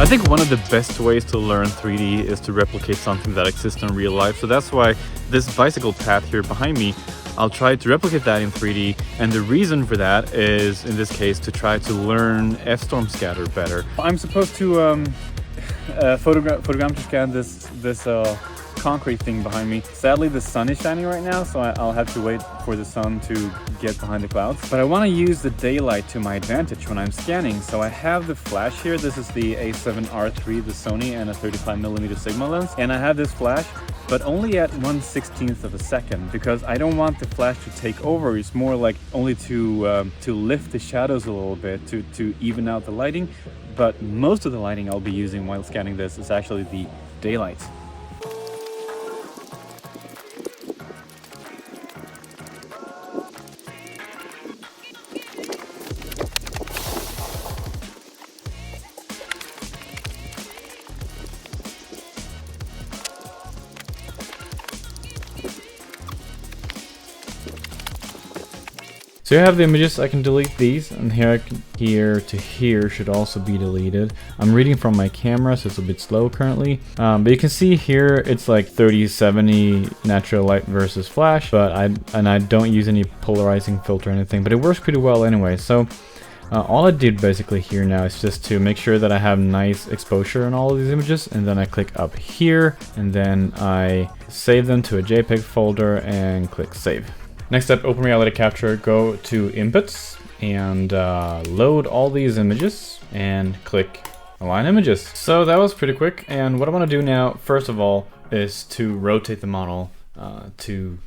think one of the best ways to learn 3D is to replicate something that exists in real life. So that's why this bicycle path here behind me, I'll try to replicate that in 3D. And the reason for that is, in this case, to try to learn F-storm scatter better. I'm supposed to photogrammetry scan this concrete thing behind me. Sadly, the sun is shining right now, so I'll have to wait for the sun to get behind the clouds. But I want to use the daylight to my advantage when I'm scanning. So I have the flash here. This is the A7R3, the Sony, and a 35mm Sigma lens. And I have this flash, but only at 1/16th of a second, because I don't want the flash to take over. It's more like only to lift the shadows a little bit, to even out the lighting. But most of the lighting I'll be using while scanning this is actually the daylight. So you have the images, I can delete these, and here to here should also be deleted. I'm reading from my camera, so it's a bit slow currently. But you can see here it's like 30/70 natural light versus flash, but I don't use any polarizing filter or anything, but it works pretty well anyway. So all I did basically here now is just to make sure that I have nice exposure on all of these images, and then I click up here, and then I save them to a JPEG folder and click save. Next up, open Reality Capture, go to inputs and load all these images and click align images. So that was pretty quick, and what I want to do now, first of all, is to rotate the model to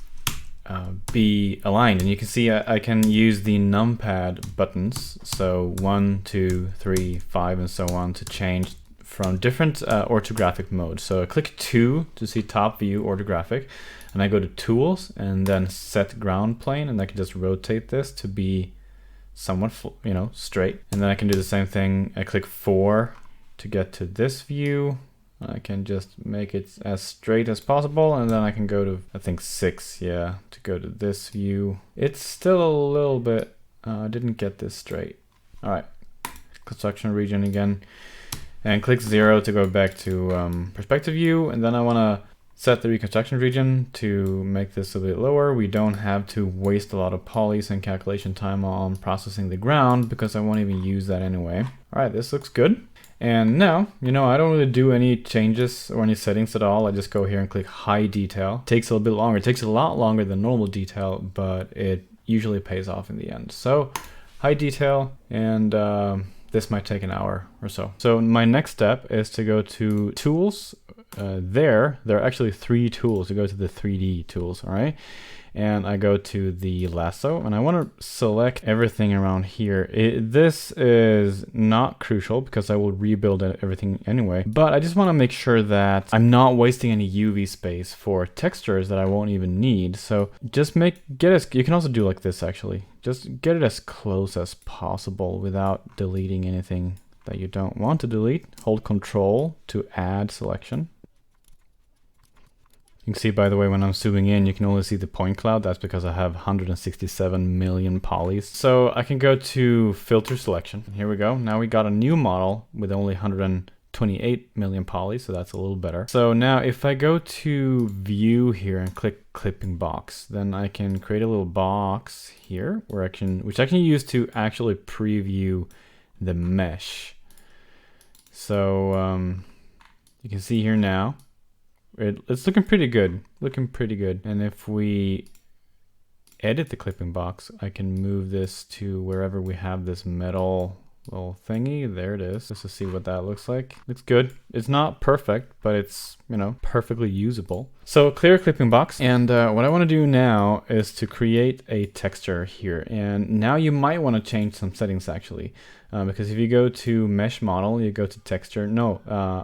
be aligned. And you can see I can use the numpad buttons, so 1, 2, 3, 5 and so on, to change from different orthographic modes. So I click 2 to see top view orthographic, and I go to tools and then set ground plane, and I can just rotate this to be somewhat, straight. And then I can do the same thing. I click 4 to get to this view. I can just make it as straight as possible, and then I can go to, I think 6, to go to this view. It's still a little bit, I didn't get this straight. All right, construction region again, and click 0 to go back to perspective view, and then I want to set the reconstruction region to make this a bit lower. We don't have to waste a lot of polys and calculation time on processing the ground, because I won't even use that anyway. All right, this looks good. And now, I don't really do any changes or any settings at all. I just go here and click high detail. It takes a little bit longer. It takes a lot longer than normal detail, but it usually pays off in the end. So high detail, and this might take an hour or so. So my next step is to go to tools. There are actually 3 tools. You go to the 3D tools, all right? And I go to the lasso, and I want to select everything around here. This is not crucial because I will rebuild everything anyway, but I just want to make sure that I'm not wasting any UV space for textures that I won't even need. So just you can also do like this actually. Just get it as close as possible without deleting anything that you don't want to delete. Hold Control to add selection. You can see, by the way, when I'm zooming in, you can only see the point cloud. That's because I have 167 million polys. So I can go to filter selection. Here we go. Now we got a new model with only 128 million polys, so that's a little better. So now if I go to view here and click clipping box, then I can create a little box here where which I can use to actually preview the mesh. So you can see here now, it's looking pretty good, And if we edit the clipping box, I can move this to wherever we have this metal little thingy. There it is, just to see what that looks like. Looks good. It's not perfect, but it's, perfectly usable. So clear clipping box. And what I want to do now is to create a texture here. And now you might want to change some settings actually. Because if you go to mesh model, you go to texture,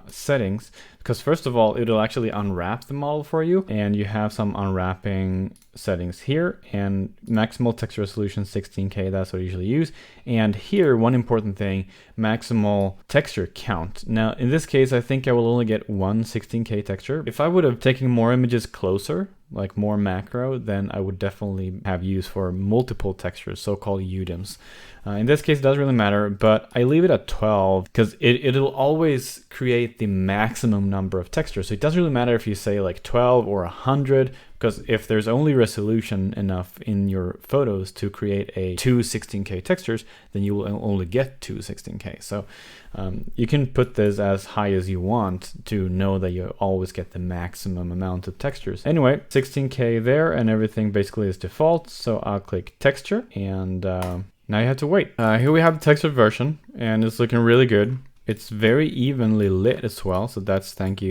settings, because first of all, it'll actually unwrap the model for you, and you have some unwrapping settings here, and maximal texture resolution 16K, that's what I usually use. And here, one important thing, maximal texture count. Now, in this case, I think I will only get one 16K texture. If I would have taken more images closer, like more macro, then I would definitely have use for multiple textures, so-called UDIMs. In this case, it doesn't really matter, but I leave it at 12 because it'll always create the maximum number of textures. So it doesn't really matter if you say like 12 or 100, because if there's only resolution enough in your photos to create a 2 16K textures, then you will only get 2 16K. So you can put this as high as you want to know that you always get the maximum amount of textures. Anyway, 16K there, and everything basically is default. So I'll click texture, and now you have to wait. Here we have the textured version, and it's looking really good. It's very evenly lit as well, so that's thanks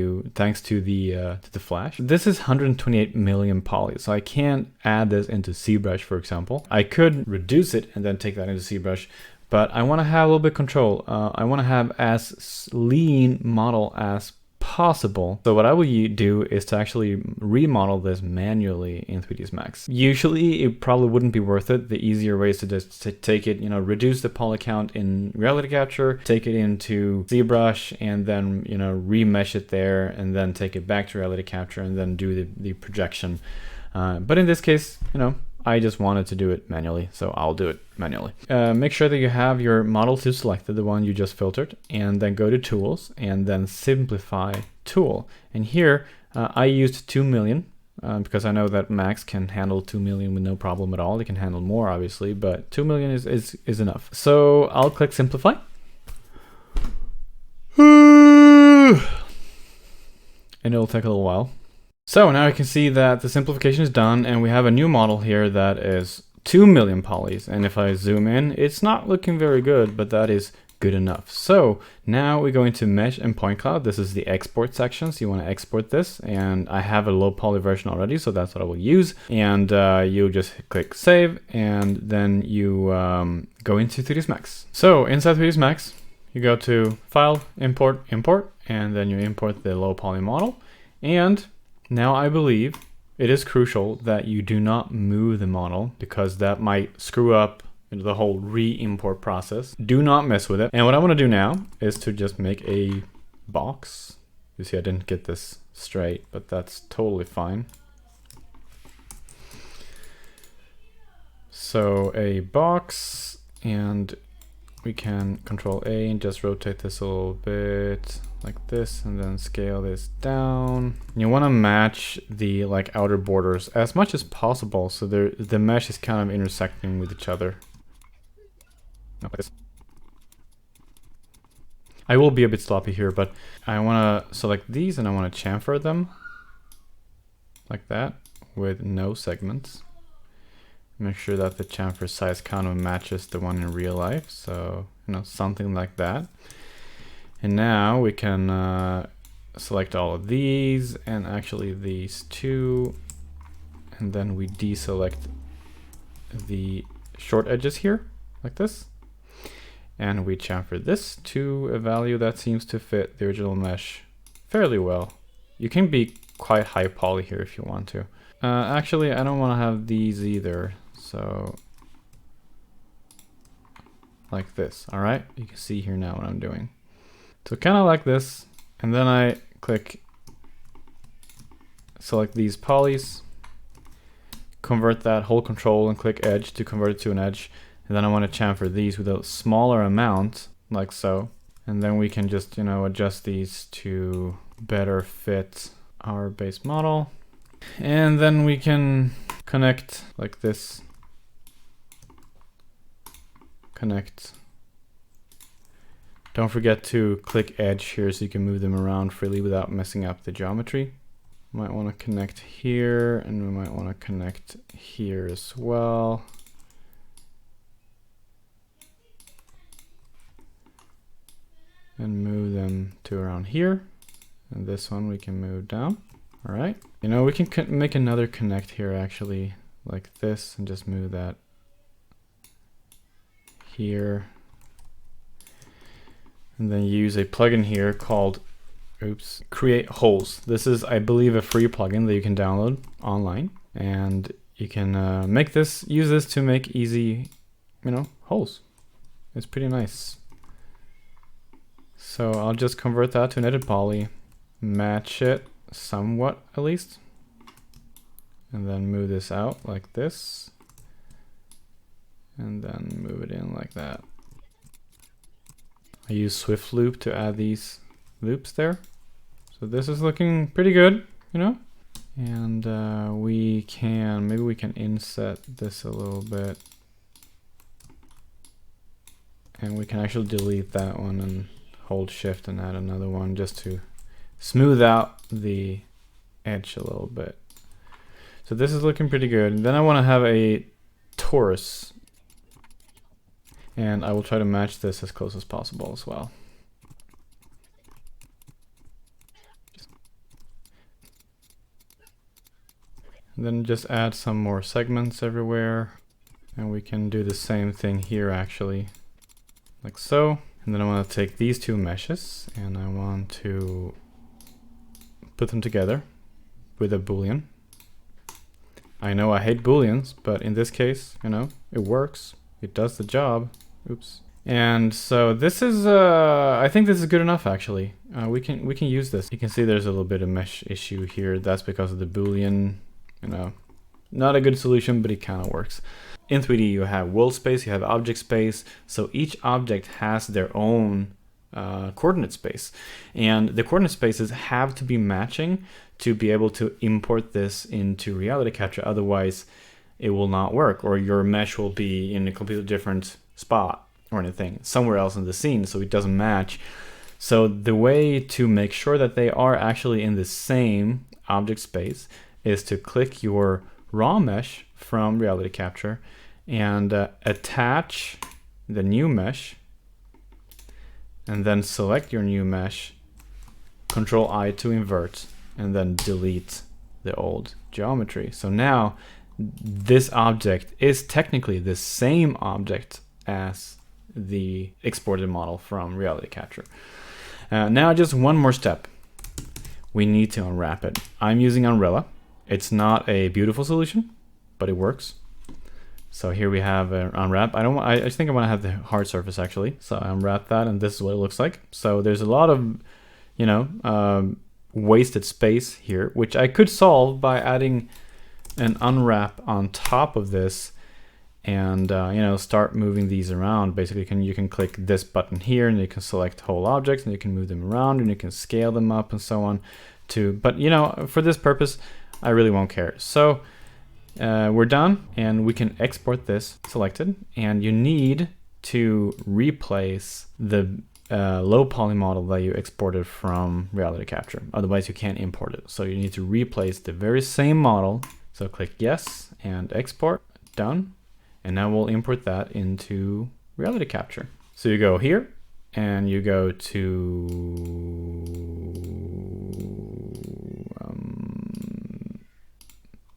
to the flash. This is 128 million poly, so I can't add this into ZBrush, for example. I could reduce it and then take that into ZBrush, but I want to have a little bit of control. I want to have as lean model as possible. So what I will do is to actually remodel this manually in 3ds Max. Usually it probably wouldn't be worth it. The easier way is to just take it, reduce the poly count in Reality Capture, take it into ZBrush, and then, remesh it there, and then take it back to Reality Capture, and then do the projection. But in this case, I just wanted to do it manually, so I'll do it manually. Make sure that you have your model 2 selected, the one you just filtered, and then go to Tools, and then Simplify Tool. And here, I used 2 million, because I know that Max can handle 2 million with no problem at all. It can handle more, obviously, but 2 million is enough. So I'll click Simplify. And it'll take a little while. So now you can see that the simplification is done, and we have a new model here that is 2 million polys. And if I zoom in, it's not looking very good, but that is good enough. So now we go into Mesh and Point Cloud. This is the export section, so you want to export this, and I have a low poly version already, so that's what I will use. And you just click Save, and then you go into 3ds Max. So inside 3ds Max, you go to File, Import, Import, and then you import the low poly model. And now I believe it is crucial that you do not move the model, because that might screw up the whole re-import process. Do not mess with it. And what I want to do now is to just make a box. You see I didn't get this straight, but that's totally fine. So a box, and we can Control A and just rotate this a little bit like this, and then scale this down. You want to match the outer borders as much as possible, so the mesh is kind of intersecting with each other. Like this. I will be a bit sloppy here, but I want to select these, and I want to chamfer them like that with no segments. Make sure that the chamfer size kind of matches the one in real life, so something like that. And now we can select all of these, and actually these two, and then we deselect the short edges here like this, and we chamfer this to a value that seems to fit the original mesh fairly well. You can be quite high poly here if you want to. Actually, I don't want to have these either, so like this. All right, you can see here now what I'm doing. So kind of like this, and then I select these polys, convert that whole control and click edge to convert it to an edge, and then I want to chamfer these with a smaller amount, like so, and then we can just adjust these to better fit our base model, and then we can connect like this, connect. Don't forget to click edge here so you can move them around freely without messing up the geometry. Might want to connect here, and we might want to connect here as well. And move them to around here. And this one we can move down. All right. We can make another connect here actually, like this, and just move that here. And then use a plugin here called Create Holes. This is, I believe, a free plugin that you can download online, and you can use this to make easy, holes. It's pretty nice. So I'll just convert that to an edit poly, match it somewhat at least. and then move this out like this, and then move it in like that. I use Swift Loop to add these loops there. So this is looking pretty good, you know? And maybe we can inset this a little bit. And we can actually delete that one and hold Shift and add another one just to smooth out the edge a little bit. So this is looking pretty good. And then I want to have a torus. And I will try to match this as close as possible as well. And then just add some more segments everywhere. And we can do the same thing here actually, like so. And then I want to take these two meshes and I want to put them together with a Boolean. I know I hate Booleans, but in this case, you know, it works. It does the job. Oops. And so this is, I think this is good enough actually. We can use this. You can see there's a little bit of mesh issue here. That's because of the Boolean, you know, not a good solution, but it kind of works. In 3D, you have world space, you have object space. So each object has their own coordinate space. And the coordinate spaces have to be matching to be able to import this into reality capture. Otherwise, it will not work, or your mesh will be in a completely different spot or anything, somewhere else in the scene, so it doesn't match. So the way to make sure that they are actually in the same object space is to click your raw mesh from reality capture and attach the new mesh, and then select your new mesh, Control I to invert, and then delete the old geometry. So now this object is technically the same object as the exported model from reality capture. Now just one more step. We need to unwrap it. I'm using Umbrella. It's not a beautiful solution, but it works. So here we have an unwrap. I think I want to have the hard surface actually. So I unwrap that, and this is what it looks like. So there's a lot of, you know, wasted space here, which I could solve by adding an unwrap on top of this, and you know, start moving these around. Basically, you can click this button here, and you can select whole objects, and you can move them around, and you can scale them up and so on. But you know, for this purpose, I really won't care. So we're done, and we can export this selected, and you need to replace the low poly model that you exported from reality capture. Otherwise you can't import it. So you need to replace the very same model. So click yes and export, done. And now we'll import that into reality capture. So you go here and you go to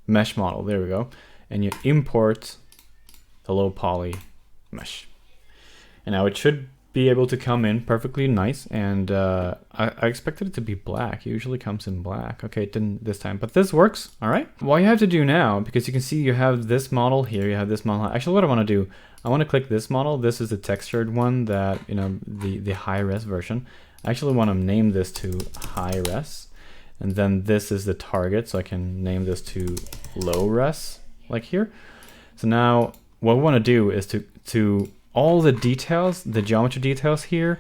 mesh model, there we go. And you import the low poly mesh. And now it should be able to come in perfectly nice, and I expected it to be black. It usually comes in black. Okay, it didn't this time, but this works. All right, what you have to do now, because you can see you have this model here, you have this model. Actually, what I want to do, I want to click this model. This is the textured one that, you know, the high res version. I actually want to name this to high res, and then this is the target, so I can name this to low res, like here. So now what we want to do is to all the details, the geometry details here,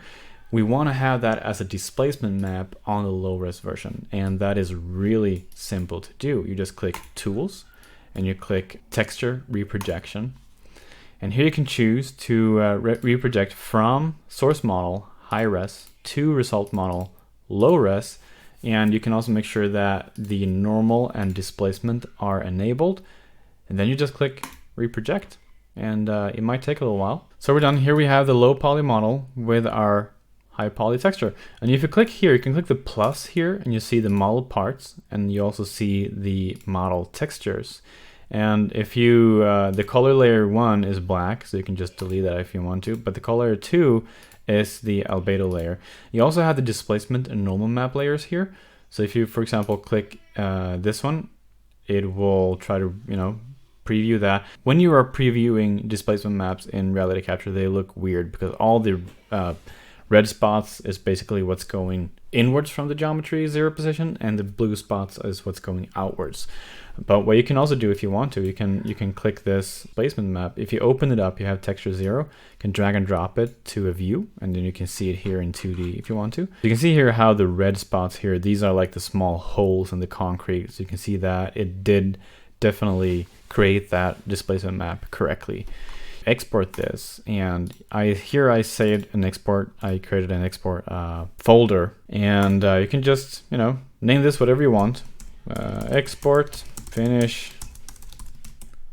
we want to have that as a displacement map on the low res version. And that is really simple to do. You just click Tools and you click Texture Reprojection. And here you can choose to reproject from source model high res to result model low res. And you can also make sure that the normal and displacement are enabled. And then you just click Reproject. And it might take a little while. So we're done. Here we have the low poly model with our high poly texture. And if you click here, you can click the plus here and you see the model parts, and you also see the model textures. And if you, the color layer 1 is black, so you can just delete that if you want to, but the color layer 2 is the albedo layer. You also have the displacement and normal map layers here. So if you, for example, click this one, it will try to, you know, preview that. When you are previewing displacement maps in reality capture, they look weird because all the red spots is basically what's going inwards from the geometry 0 position, and the blue spots is what's going outwards. But what you can also do if you want to, you can click this placement map. If you open it up, you have texture 0, you can drag and drop it to a view, and then you can see it here in 2D if you want to. You can see here how the red spots here, these are like the small holes in the concrete. So you can see that it did definitely create that displacement map correctly. Export this, and I saved an export. I created an export folder, and you can just, you know, name this whatever you want. Export finish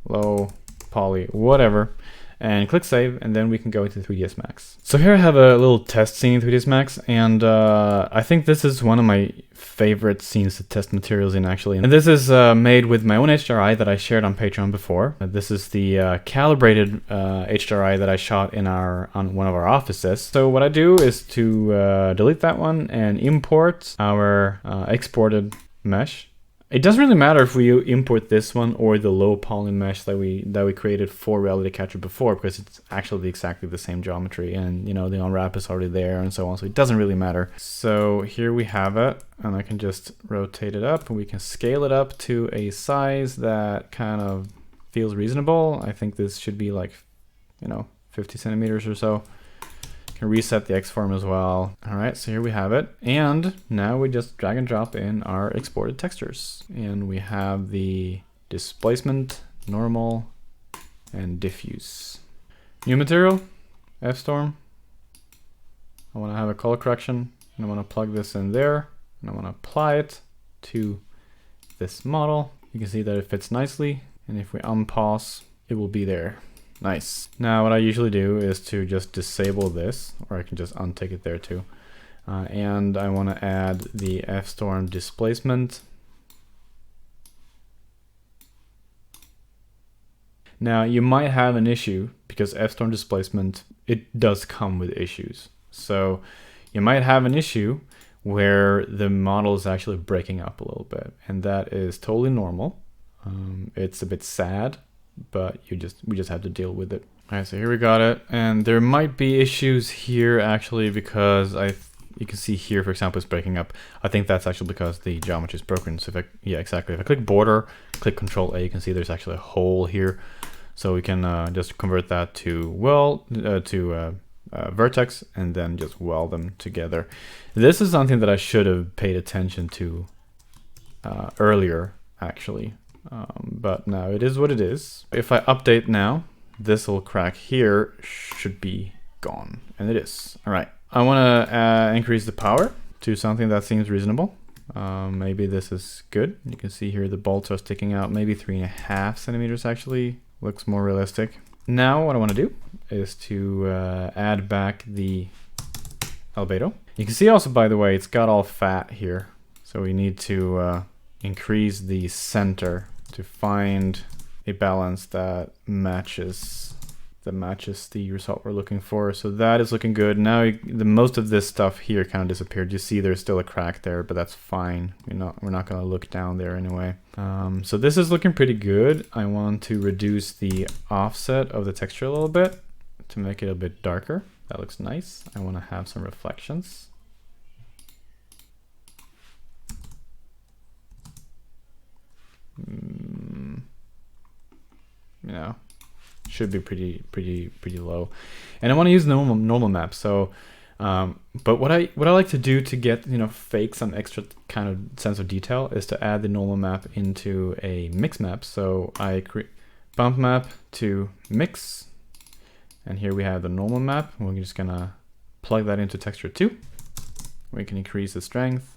low poly, whatever, and click save, and then we can go into 3ds Max. So here I have a little test scene in 3ds Max, and I think this is one of my favorite scenes to test materials in, actually. And this is made with my own HDRI that I shared on Patreon before. This is the calibrated HDRI that I shot on one of our offices. So what I do is to delete that one and import our exported mesh. It doesn't really matter if we import this one or the low poly mesh that we created for Reality Capture before, because it's actually exactly the same geometry, and you know, the unwrap is already there and so on, so it doesn't really matter. So here we have it, and I can just rotate it up, and we can scale it up to a size that kind of feels reasonable. I think this should be like, you know, 50 centimeters or so. Can reset the X form as well. All right, so here we have it. And now we just drag and drop in our exported textures. And we have the displacement, normal, and diffuse. New material, F-storm. I want to have a color correction, and I want to plug this in there, and I want to apply it to this model. You can see that it fits nicely, and if we unpause, it will be there. Nice. Now what I usually do is to just disable this, or I can just untick it there too. And I want to add the F-storm displacement. Now you might have an issue because F-storm displacement, it does come with issues. So you might have an issue where the model is actually breaking up a little bit, and that is totally normal. It's a bit sad, but we just have to deal with it. All right, so here we got it, and there might be issues here actually, because you can see here, for example, it's breaking up. I think that's actually because the geometry is broken. So yeah, exactly. If I click border, click Control A, you can see there's actually a hole here. So we can just convert that to vertex, and then just weld them together. This is something that I should have paid attention to earlier, actually. But now it is what it is. If I update now, this little crack here should be gone, and it is. All right, I want to increase the power to something that seems reasonable. Maybe this is good. You can see here the bolts are sticking out, maybe 3.5 centimeters actually. Looks more realistic. Now what I want to do is to add back the albedo. You can see also, by the way, it's got all fat here. So we need to increase the center to find a balance that matches the result we're looking for. So that is looking good. Now the most of this stuff here kind of disappeared. You see there's still a crack there, but that's fine. We're not going to look down there anyway. So this is looking pretty good. I want to reduce the offset of the texture a little bit to make it a bit darker. That looks nice. I want to have some reflections. You know, should be pretty low, and I want to use normal map. So, but what I like to do to get, you know, fake some extra kind of sense of detail is to add the normal map into a mix map. So I create bump map to mix, and here we have the normal map. We're just gonna plug that into texture 2. We can increase the strength.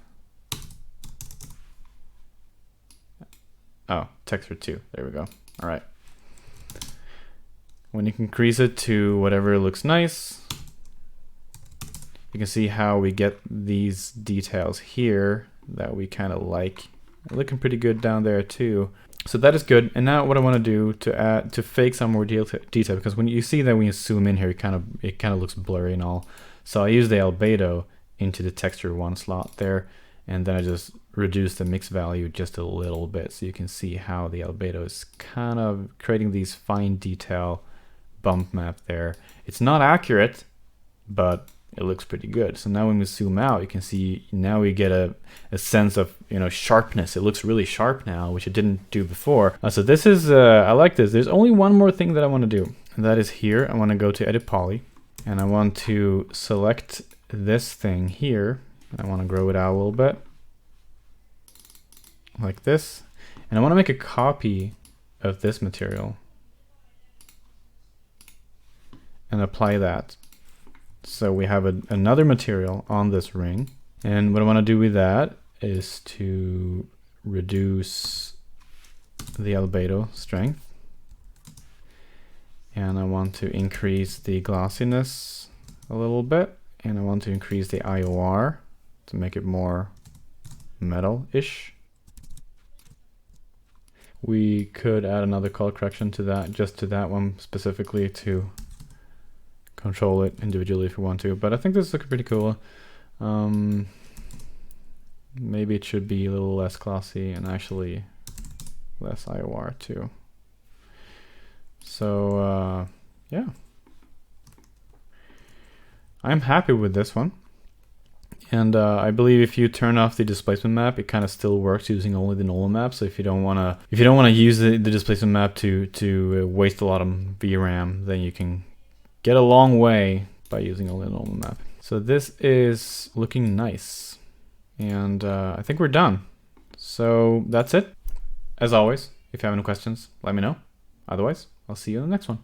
Oh, texture 2. There we go. All right. When you can increase it to whatever looks nice, you can see how we get these details here that we kind of like. They're looking pretty good down there too. So that is good. And now what I want to do to fake some more detail, because when you see that when you zoom in here, it kind of looks blurry and all. So I use the albedo into the texture 1 slot there, and then I just reduce the mix value just a little bit, so you can see how the albedo is kind of creating these fine detail bump map there. It's not accurate, but it looks pretty good. So now when we zoom out, you can see now we get a sense of, you know, sharpness. It looks really sharp now, which it didn't do before. So this is, I like this. There's only one more thing that I want to do, and that is here. I want to go to Edit Poly, and I want to select this thing here. I want to grow it out a little bit, like this. And I want to make a copy of this material and apply that. So we have another material on this ring. And what I want to do with that is to reduce the albedo strength. And I want to increase the glossiness a little bit. And I want to increase the IOR to make it more metal-ish. We could add another color correction to that, just to that one specifically, to control it individually if we want to. But I think this is looking pretty cool. Maybe it should be a little less glossy and actually less IOR too. So yeah, I'm happy with this one. And I believe if you turn off the displacement map, it kind of still works using only the normal map. So if you don't want to use the displacement map to waste a lot of VRAM, then you can get a long way by using only the normal map. So this is looking nice, and I think we're done. So that's it. As always, if you have any questions, let me know. Otherwise, I'll see you in the next one.